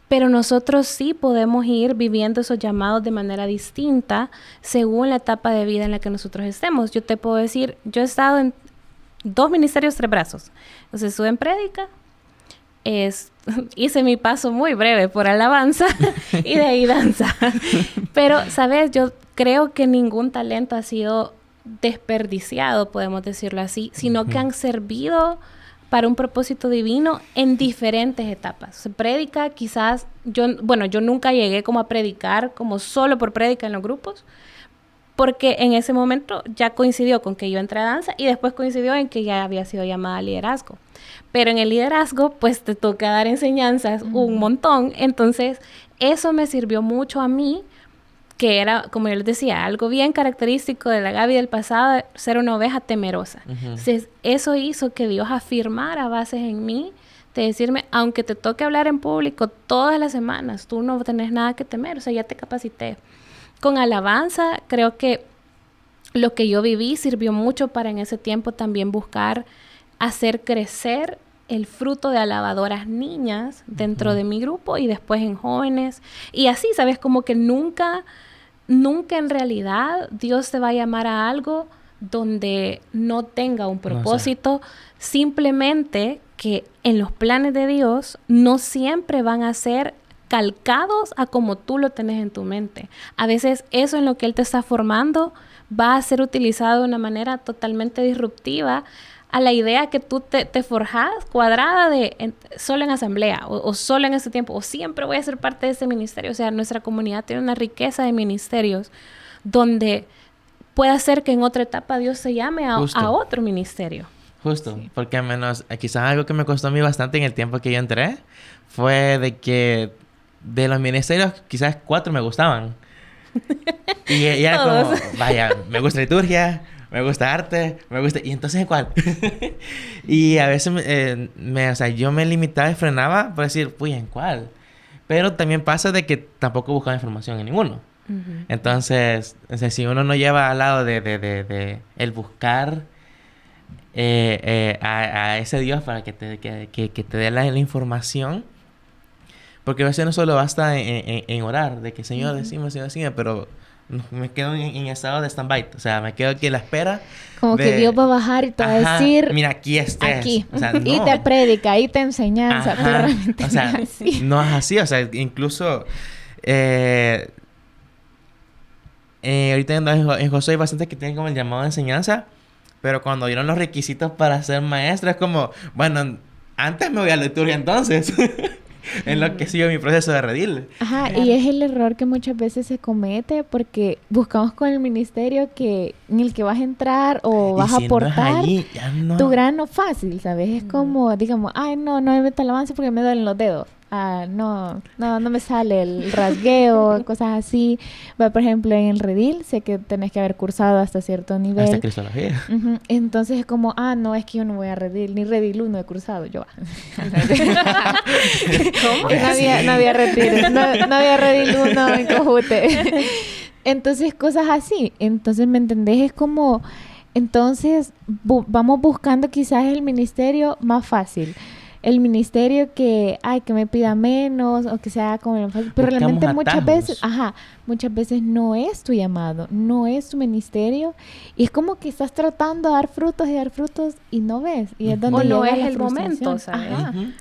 pero nosotros sí podemos ir viviendo esos llamados de manera distinta según la etapa de vida en la que nosotros estemos. Yo te puedo decir, yo he estado en 2 ministerios 3 brazos. Entonces estuve en prédica, hice mi paso muy breve por alabanza y de ahí danza. Pero, ¿sabes? Yo creo que ningún talento ha sido desperdiciado, podemos decirlo así, sino que han servido para un propósito divino en diferentes etapas. Se predica, quizás, yo nunca llegué como a predicar, como solo por prédica en los grupos, porque en ese momento ya coincidió con que yo entré a danza y después coincidió en que ya había sido llamada a liderazgo. Pero en el liderazgo, pues te toca dar enseñanzas un montón, entonces eso me sirvió mucho a mí, que era, como yo les decía, algo bien característico de la Gaby del pasado, ser una oveja temerosa. Entonces, eso hizo que Dios afirmara bases en mí, de decirme, aunque te toque hablar en público todas las semanas, tú no tenés nada que temer, o sea, ya te capacité. Con alabanza, creo que lo que yo viví sirvió mucho para en ese tiempo también buscar hacer crecer el fruto de alabadoras niñas dentro de mi grupo y después en jóvenes. Y así, ¿sabes? Como que nunca en realidad Dios te va a llamar a algo donde no tenga un propósito. Simplemente que en los planes de Dios no siempre van a ser calcados a como tú lo tenés en tu mente. A veces eso en lo que Él te está formando va a ser utilizado de una manera totalmente disruptiva a la idea que tú te forjas cuadrada de solo en asamblea o solo en ese tiempo o siempre voy a ser parte de ese ministerio. O sea, nuestra comunidad tiene una riqueza de ministerios donde puede ser que en otra etapa Dios se llame a otro ministerio. Justo, sí. Porque al menos quizás algo que me costó a mí bastante en el tiempo que yo entré fue de que de los ministerios quizás 4 me gustaban. Y era como, vaya, me gusta liturgia, me gusta arte, me gusta... ¿Y entonces cuál? Y a veces o sea, yo me limitaba y frenaba por decir, uy, ¿en cuál? Pero también pasa de que tampoco buscaba información en ninguno. Entonces, o sea, si uno no lleva al lado de el buscar a ese Dios para que te dé la información, porque a veces no solo basta en orar, de que Señor, decime, pero me quedo en estado de stand-by. O sea, me quedo aquí en la espera. Como que Dios va a bajar y te va a decir... Mira, aquí estés. Aquí. O sea, no. Y te predica, y te enseñanza. Pero realmente o sea, no es así. No es así. O sea, incluso... ahorita en Josué hay bastantes que tienen como el llamado de enseñanza. Pero cuando dieron los requisitos para ser maestro, es como... Bueno, antes me voy a la liturgia entonces. En lo que sigo mi proceso de redil. Ajá, y es el error que muchas veces se comete porque buscamos con el ministerio que en el que vas a entrar o vas a aportar no es allí, no. tu grano fácil, ¿sabes? Es como, digamos, ay, no me meto alabanza porque me duelen los dedos. No me sale el rasgueo, cosas así. Por ejemplo, en el redil sé que tenés que haber cursado hasta cierto nivel. Hasta cristología. Entonces es como, no, es que yo no voy a redil, ni redil 1 he cursado yo. ¿Cómo? No había redil 1 en Cojute. Entonces, cosas así. Entonces, ¿me entendés? Es como, entonces, vamos buscando quizás el ministerio más fácil. El ministerio que me pida menos o que sea como lo fácil. Pero buscamos realmente atajos. muchas veces no es tu llamado, no es tu ministerio. Y es como que estás tratando de dar frutos y no ves. Y es donde o no llega es la el frustración. momento, ¿sabes?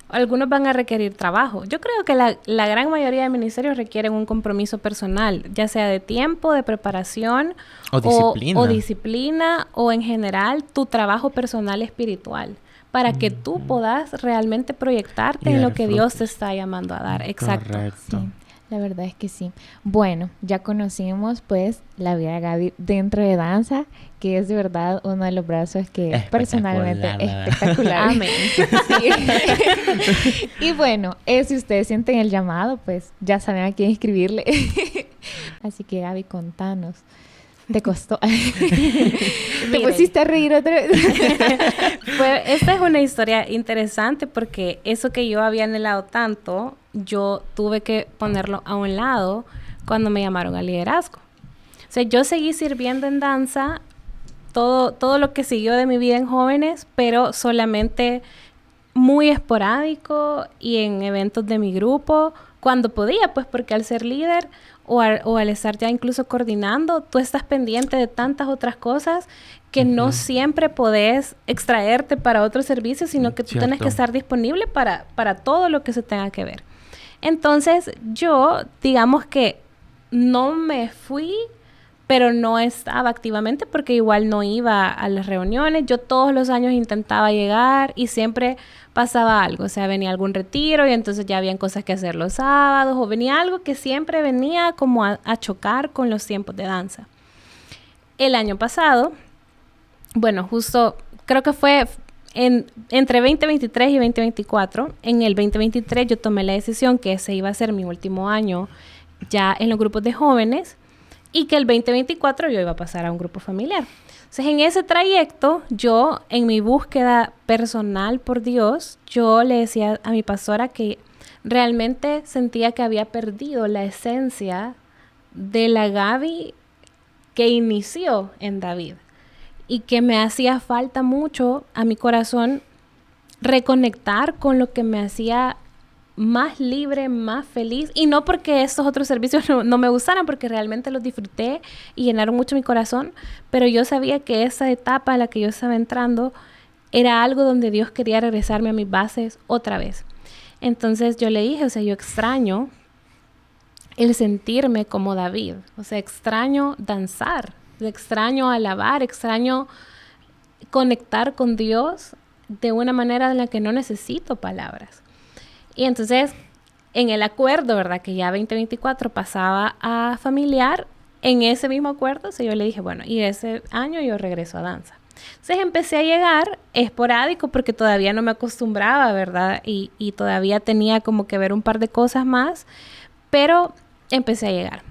Algunos van a requerir trabajo. Yo creo que la gran mayoría de ministerios requieren un compromiso personal, ya sea de tiempo, de preparación o disciplina o en general tu trabajo personal espiritual. Para que tú puedas realmente proyectarte en lo que Dios te está llamando a dar. Exacto. Correcto. Sí, la verdad es que sí. Bueno, ya conocimos pues la vida de Gaby dentro de danza, que es de verdad uno de los brazos que personalmente espectacular. Amén. Sí. Y bueno, si ustedes sienten el llamado, pues ya saben a quién escribirle. Así que Gaby, contanos. ¿Te costó? ¿Te pusiste a reír otra vez? Esta es una historia interesante porque eso que yo había anhelado tanto, yo tuve que ponerlo a un lado cuando me llamaron al liderazgo. O sea, yo seguí sirviendo en danza todo lo que siguió de mi vida en jóvenes, pero solamente muy esporádico y en eventos de mi grupo, cuando podía, pues porque al ser líder o al estar ya incluso coordinando, tú estás pendiente de tantas otras cosas que no siempre podés extraerte para otro servicio, sino que tú tienes que estar disponible para todo lo que se tenga que ver. Entonces, yo, digamos que no me fui, pero no estaba activamente porque igual no iba a las reuniones. Yo todos los años intentaba llegar y siempre pasaba algo. O sea, venía algún retiro y entonces ya habían cosas que hacer los sábados o venía algo que siempre venía como a chocar con los tiempos de danza. El año pasado, bueno, justo creo que fue entre 2023 y 2024, en el 2023 yo tomé la decisión que ese iba a ser mi último año ya en los grupos de jóvenes y que el 2024 yo iba a pasar a un grupo familiar. Entonces, en ese trayecto, yo, en mi búsqueda personal por Dios, yo le decía a mi pastora que realmente sentía que había perdido la esencia de la Gaby que inició en David y que me hacía falta mucho a mi corazón reconectar con lo que me hacía más libre, más feliz, y no porque estos otros servicios no me gustaran, porque realmente los disfruté y llenaron mucho mi corazón, pero yo sabía que esa etapa a la que yo estaba entrando era algo donde Dios quería regresarme a mis bases otra vez. Entonces yo le dije, o sea, yo extraño el sentirme como David, o sea, extraño danzar, extraño alabar, extraño conectar con Dios de una manera en la que no necesito palabras. Y entonces, en el acuerdo, ¿verdad? Que ya 2024 pasaba a familiar, en ese mismo acuerdo, o sea, yo le dije, bueno, y ese año yo regreso a danza. Entonces empecé a llegar esporádico porque todavía no me acostumbraba, ¿verdad? Y todavía tenía como que ver un par de cosas más, pero empecé a llegar.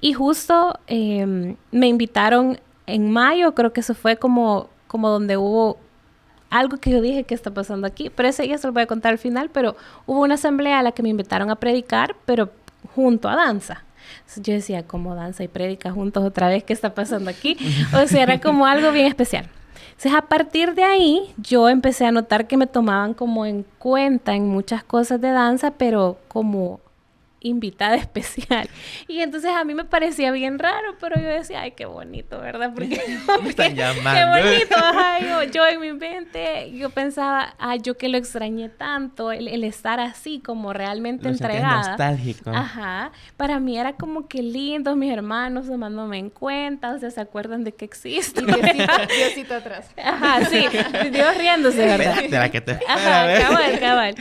Y justo me invitaron en mayo, creo que eso fue como donde hubo algo que yo dije, ¿qué está pasando aquí? Pero ese ya se lo voy a contar al final, pero hubo una asamblea a la que me invitaron a predicar, pero junto a danza. Entonces yo decía, ¿cómo danza y predica juntos otra vez? ¿Qué está pasando aquí? O sea, era como algo bien especial. Entonces, a partir de ahí, yo empecé a notar que me tomaban como en cuenta en muchas cosas de danza, pero como invitada especial. Y entonces a mí me parecía bien raro, pero yo decía, ay, qué bonito, ¿verdad? Porque Me están llamando. qué bonito, ajá, yo en mi mente, yo pensaba, ay, yo que lo extrañé tanto, el estar así, como realmente Lo sentías entregada. nostálgico. Ajá, para mí era como que lindo, mis hermanos tomándome en cuenta, o sea, se acuerdan de que existo. Diosito atrás. Ajá, sí, Dios riéndose, ¿verdad? De la que te espera, Ajá, ¿ves? cabal.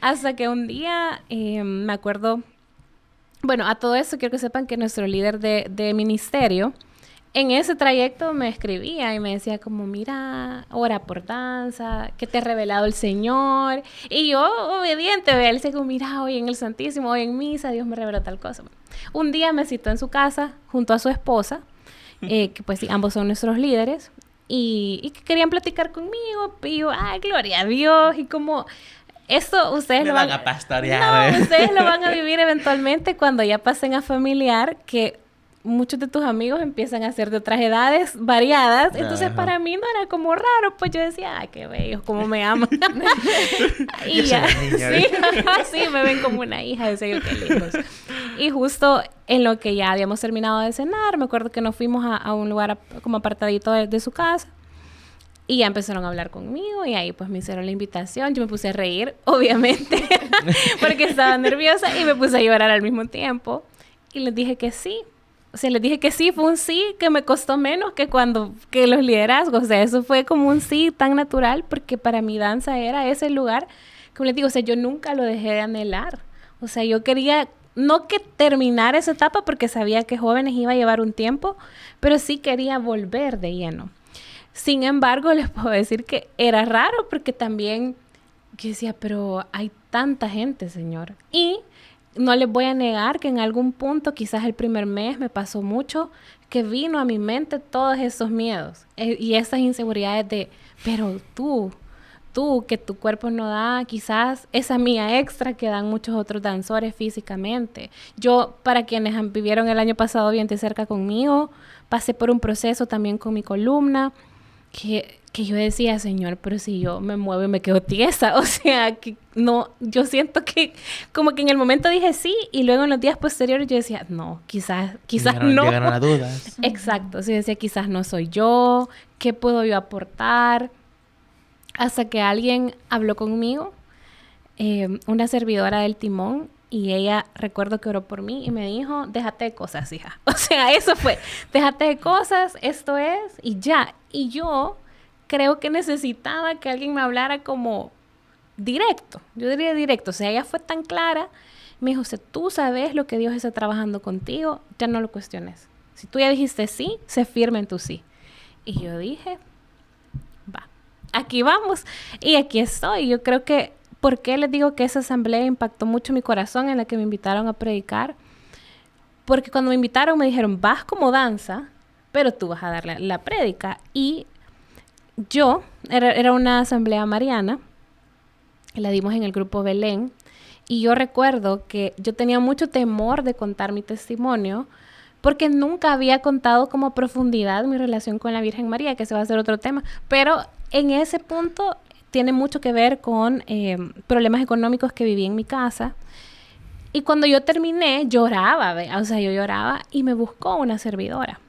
Hasta que un día me acuerdo, bueno, a todo eso quiero que sepan que nuestro líder de ministerio, en ese trayecto me escribía y me decía como, mira, ora por danza, que te ha revelado el Señor. Y yo, obediente, él decía como, mira, hoy en el Santísimo, hoy en misa, Dios me reveló tal cosa. Un día me citó en su casa junto a su esposa, que pues sí, ambos son nuestros líderes, y que querían platicar conmigo. Y yo, ay, gloria a Dios, y como... Esto ustedes Me lo van a pastorear. No, ustedes lo van a vivir eventualmente cuando ya pasen a familiar, que muchos de tus amigos empiezan a ser de otras edades variadas. Entonces, Ajá. para mí no era como raro, pues yo decía, ay, qué bellos, cómo me aman. Y Yo soy ya, la niña, sí, sí, me ven como una hija, decía yo, qué lindos. Y justo en lo que ya habíamos terminado de cenar, me acuerdo que nos fuimos a un lugar como apartadito de su casa. Y ya empezaron a hablar conmigo y ahí pues me hicieron la invitación. Yo me puse a reír, obviamente, porque estaba nerviosa y me puse a llorar al mismo tiempo. Y les dije que sí. O sea, les dije que sí, fue un sí que me costó menos que los liderazgos. O sea, eso fue como un sí tan natural porque para mi danza era ese lugar. Como les digo, o sea, yo nunca lo dejé de anhelar. O sea, yo quería... No que terminar esa etapa porque sabía que jóvenes iba a llevar un tiempo, pero sí quería volver de lleno. Sin embargo, les puedo decir que era raro porque también yo decía, pero hay tanta gente, Señor. Y no les voy a negar que en algún punto, quizás el primer mes, me pasó mucho que vino a mi mente todos esos miedos y esas inseguridades de, pero tú, que tu cuerpo no da, quizás esa mía extra que dan muchos otros danzores físicamente. Yo, para quienes vivieron el año pasado bien de cerca conmigo, pasé por un proceso también con mi columna, que yo decía, Señor, pero si yo me muevo y me quedo tiesa, o sea, que no, yo siento que como que en el momento dije sí, y luego en los días posteriores yo decía, no, quizás no. Llegaron las dudas. Exacto, o sea, yo decía, quizás no soy yo, ¿qué puedo yo aportar? Hasta que alguien habló conmigo, una servidora del timón, y ella, recuerdo que oró por mí y me dijo, déjate de cosas, hija. O sea, eso fue, déjate de cosas, esto es, y ya. Y yo creo que necesitaba que alguien me hablara como directo, yo diría directo. O sea, ella fue tan clara, me dijo, o sea, tú sabes lo que Dios está trabajando contigo, ya no lo cuestiones. Si tú ya dijiste sí, sé firme en tu sí. Y yo dije, va. aquí vamos y aquí estoy. Yo creo que, ¿por qué les digo que esa asamblea impactó mucho mi corazón en la que me invitaron a predicar? Porque cuando me invitaron me dijeron, vas como danza, pero tú vas a dar la prédica. Y yo, era una asamblea mariana, la dimos en el grupo Belén, y yo recuerdo que yo tenía mucho temor de contar mi testimonio, porque nunca había contado como a profundidad mi relación con la Virgen María, que ese va a ser otro tema. Pero en ese punto tiene mucho que ver con problemas económicos que viví en mi casa. Y cuando yo terminé, lloraba, o sea, yo lloraba y me buscó una servidora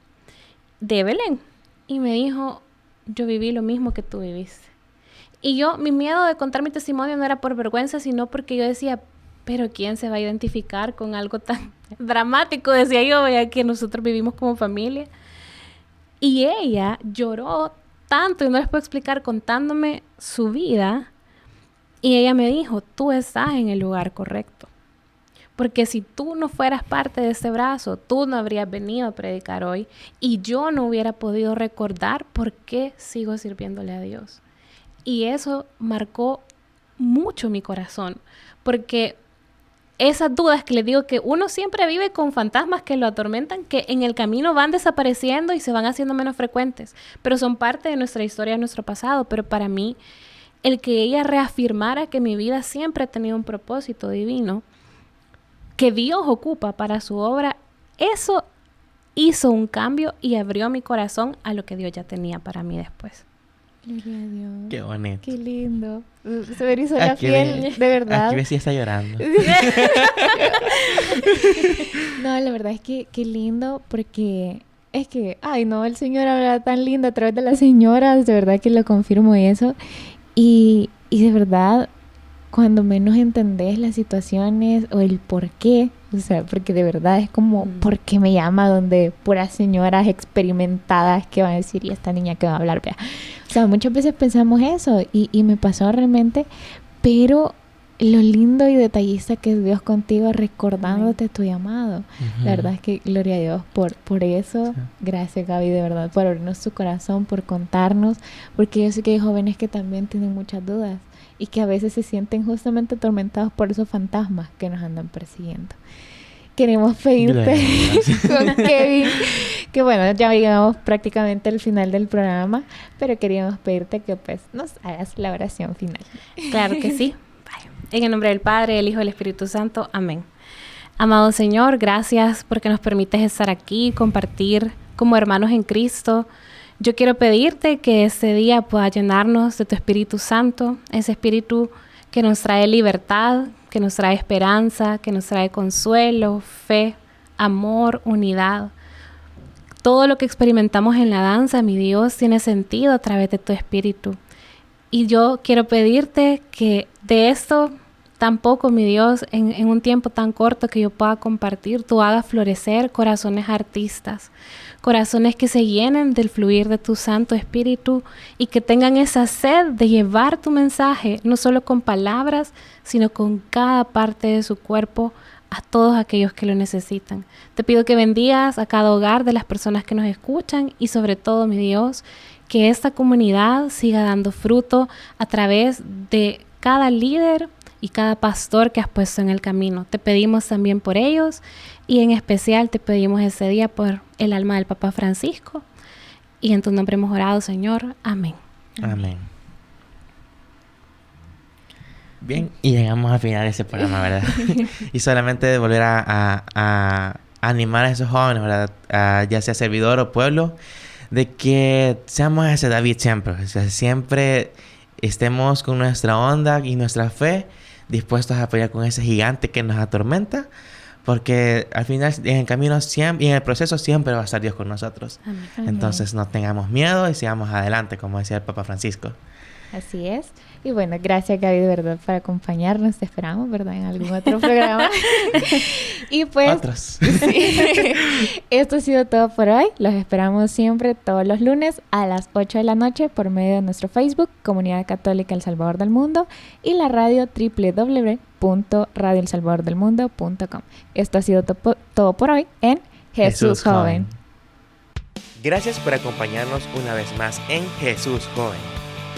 de Belén. Y me dijo, yo viví lo mismo que tú viviste. Y yo, mi miedo de contar mi testimonio no era por vergüenza, sino porque yo decía, pero ¿quién se va a identificar con algo tan dramático? Decía yo, ya que nosotros vivimos como familia. Y ella lloró tanto, y no les puedo explicar, contándome su vida. Y ella me dijo, tú estás en el lugar correcto. Porque si tú no fueras parte de este brazo, tú no habrías venido a predicar hoy. Y yo no hubiera podido recordar por qué sigo sirviéndole a Dios. Y eso marcó mucho mi corazón. Porque esas dudas que les digo que uno siempre vive con fantasmas que lo atormentan, que en el camino van desapareciendo y se van haciendo menos frecuentes, pero son parte de nuestra historia, de nuestro pasado. Pero para mí, el que ella reafirmara que mi vida siempre ha tenido un propósito divino, que Dios ocupa para su obra, eso hizo un cambio y abrió mi corazón a lo que Dios ya tenía para mí después. Gloria a Dios. Qué bonito. Qué lindo. Se me erizó la Aquí piel, de verdad. Aquí Bessie está llorando. No, la verdad es que qué lindo, porque es que, ay no, el Señor habla tan lindo a través de las señoras, de verdad que lo confirmo eso. Y de verdad, cuando menos entendés las situaciones o el por qué, o sea, porque de verdad es como, ¿por qué me llama? Donde puras señoras experimentadas que van a decir, y esta niña que va a hablar, vea. O sea, muchas veces pensamos eso y me pasó realmente, pero lo lindo y detallista que es Dios contigo recordándote tu llamado. La verdad es que gloria a Dios por eso. Sí. Gracias, Gaby, de verdad, por abrirnos tu corazón, por contarnos, porque yo sé que hay jóvenes que también tienen muchas dudas y que a veces se sienten justamente atormentados por esos fantasmas que nos andan persiguiendo. Queremos pedirte con Kevin, que bueno, ya llegamos prácticamente al final del programa, pero queríamos pedirte que pues nos hagas la oración final. Claro que sí. En el nombre del Padre, del Hijo y del Espíritu Santo. Amén. Amado Señor, gracias porque nos permites estar aquí, compartir como hermanos en Cristo. Yo quiero pedirte que este día pueda llenarnos de tu Espíritu Santo, ese Espíritu que nos trae libertad, que nos trae esperanza, que nos trae consuelo, fe, amor, unidad. Todo lo que experimentamos en la danza, mi Dios, tiene sentido a través de tu Espíritu. Y yo quiero pedirte que de esto tampoco, mi Dios, en un tiempo tan corto que yo pueda compartir, tú hagas florecer corazones artistas, corazones que se llenen del fluir de tu Santo Espíritu y que tengan esa sed de llevar tu mensaje, no solo con palabras, sino con cada parte de su cuerpo a todos aquellos que lo necesitan. Te pido que bendigas a cada hogar de las personas que nos escuchan y sobre todo, mi Dios, que esta comunidad siga dando fruto a través de cada líder y cada pastor que has puesto en el camino. Te pedimos también por ellos y en especial te pedimos ese día por el alma del Papa Francisco. Y en tu nombre hemos orado, Señor. Amén. Amén. Bien, y llegamos al final de ese programa, ¿verdad? Y solamente volver a animar a esos jóvenes, ¿verdad? Ya sea servidor o pueblo, de que seamos ese David siempre. O sea, siempre estemos con nuestra onda y nuestra fe dispuestos a apoyar con ese gigante que nos atormenta, porque al final en el camino siempre, y en el proceso siempre va a estar Dios con nosotros. Amén. Entonces no tengamos miedo y sigamos adelante, como decía el Papa Francisco. Así es. Y bueno, gracias, Gaby, de verdad, por acompañarnos. Te esperamos, ¿verdad? En algún otro programa. Y pues... Otros. Sí. Esto ha sido todo por hoy. Los esperamos siempre todos los lunes a las 8 de la noche por medio de nuestro Facebook, Comunidad Católica El Salvador del Mundo, y la radio www.radioelsalvadordelmundo.com. Esto ha sido todo por hoy en Jesús Joven. Gracias por acompañarnos una vez más en Jesús Joven.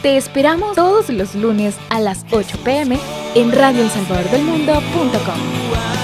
Te esperamos todos los lunes a las 8 p.m. en radioelsalvadordelmundo.com.